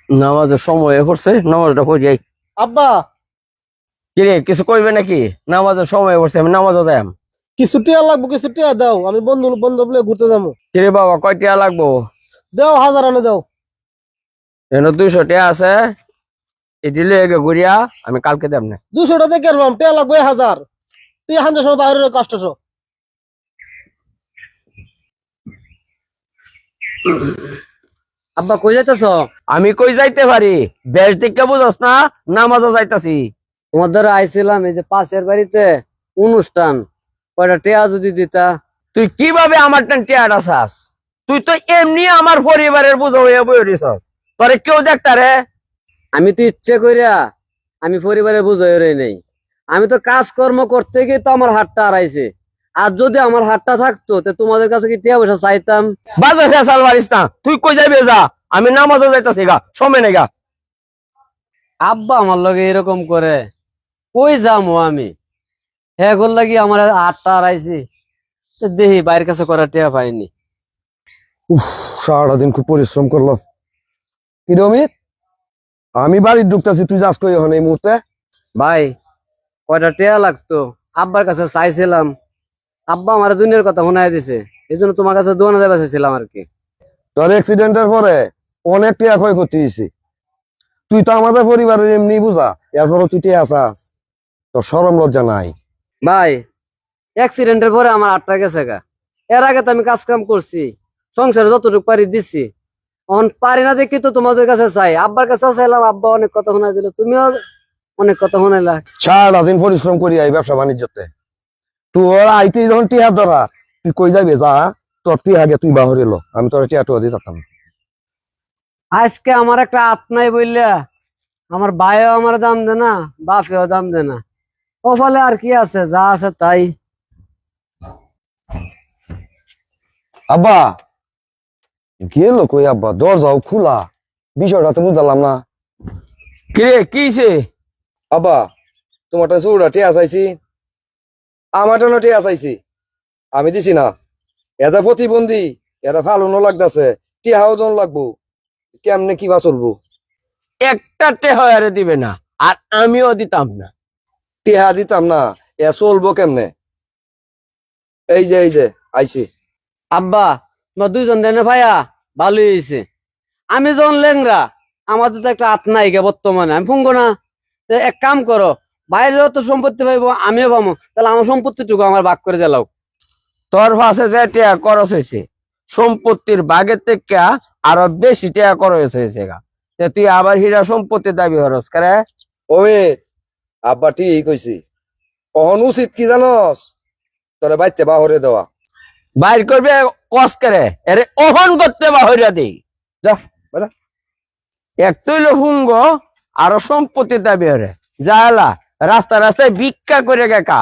নামাজের সময় করছে, নামাজটা পড়ি যাই। আব্বা কিরে কিছু কইবে নাকি? নামাজের সময় করছে, আমি নামাজও যাই। কিছু টিয়া লাগবো, কিছু টিয়া দাও, আমি বন্ধু বন্ধু বলে ঘুরতে যাবো। কিরে বাবা, কয় টাকা লাগবো? দাও 1000 আনে দাও। এনে 200 টাকা আছে, এই দিলে ঘুরিয়া আমি কালকে দেব না। 200 টাকা দেখে আরবাম, টিয়া লাগবে 1000। তুই হান্ডে সময় বাইরে কষ্টছ। আব্বা কই যাইতেছ? আমি কই যাইতে পারি? দেশ দিকটা বুঝস না, নামাজও যাইতাছি। তোমার দ্বারা আইছিলাম এই যে পাশের বাড়িতে অনুষ্ঠান, কয়টা টেয়া যদি দিতা। তুই কিভাবে আমার টিয়াটা চাস? তুই তো এমনি আমার পরিবারের বুঝো হয়ে বইরিস, তোরে কেউ দেখতা রে? আমি তো ইচ্ছে কইরা আমি পরিবারে বুঝাই রই নাই। আমি তো কাজকর্ম করতে গিয়ে তো আমার হাতটা হারাইছে। আর যদি আমার হাতটা থাকতো তো তোমাদের কাছে কি টিয়া পয়সা চাইতাম? বাজার ফেসাল পারিস না, তুই কই যাবি যা, আমি নামাজও যাইতাছি গা, সময় নেই গা। আব্বা আমার লগে এরকম করে, কই যামো আমি? হ্যাঁ গোল লাগি আমার হাতটা হারাইছি, দেহি বাইরের কাছে করা টিয়া পাইনি। সারাটা দিন খুব পরিশ্রম করলো। কি রে অমিত, আমি বাড়ি ঢুকতেছি, তুই যাস কই এখন এই মুহূর্তে? ভাই কয়টা টিয়া লাগতো, আব্বার কাছে চাইছিলাম। আব্বা আমার দুনিয়ার কথা শোনাই দিছে, এই জন্য তোমার কাছে দোয়ানা দেবে চাইছিলাম আর কি। তোর অ্যাক্সিডেন্টের পরে অনেক টাকা ক্ষয়ক্ষতি হয়েছে। তুই তো আমাদের পরিবারের এমনি বুঝা, এরপরও তুই টিয়া আসাস, তোর শরম লজ্জা নাই? ভাই অ্যাক্সিডেন্টের পরে আমার হাতটা গেছে গা। এর আগে তো আমি কাজ কাম করছি, সংসারে যতটুকু পারি দিচ্ছি। এখন পারি না দেখি তো তোমাদের কাছে চাই। আব্বার কাছে চাইলাম, আব্বা অনেক কথা শোনাই দিল, তুমিও অনেক কথা শোনাইলা। সারাটা দিন পরিশ্রম করি এই ব্যবসা বাণিজ্যতে, তোর আইতে যখন টিয়া ধরা, তুই কই যাবি যা, তোর টিয়া আগে তুই বাহর এলো, আমি তোর টিয়া টুয়া দিতাম। আজকে আমার একটা হাত নাই বললা, আমার ভাইও আমার দাম দে না, বাপেও দাম দে না। ও ফলে আর কি আছে, যা আছে তাই। আব্বা গেল কই? আব্বা দরজাও খোলা, বিষয়টা তো বুঝলাম না। কিরে কিছে? আব্বা তোমার তো চৌড়া টিয়া চাইছি, আমার জন্য টিয়া চাইছি, আমি দিছি না। এরা প্রতিবন্ধী, এরা ভালো ন লাগতেছে, টিয়াও জন লাগবো, কেমনে কিবা চলবো? একটা টেহারে দিবে না, আর আমিও দিতাম না। টিয়া দিতাম না, এ চলবো কেমনে? এই যে আইছি। আব্বা তোমার দুইজন দেনে ভাইয়া ভালোই হয়েছে। আমি যখন লেংরা, আমাদের তো একটা হাত নাই গে বর্তমানে, আমি ফুঙ্গো না। তো এক কাম করো, বাইরেও তো সম্পত্তি পাইবো, আমিও পাবো, তাহলে আমার সম্পত্তিটুকু আমার ভাগ করে দিলাও। তোর পাশে যে টেয়া খরচ হয়েছে, সম্পত্তির ভাগের থেকে আরো বেশি টেয়া খরচ হয়েছে গা। তে তুই আবার হীরা সম্পত্তির দাবি খরচ করে? ওমে আব্বা ঠিক কইছি, অহন উচিত কি জানস, তোরে বাইতে বাহরে দেওয়া। বাইর করবে কস করে, এরে অহন করতে বা হইরা দেই যা বেটা। এক তৈল হুঙ্গ, আরো সম্পত্তির দাবি হরে যা এলা রাস্তায় ভিক্ষা করে গেকা।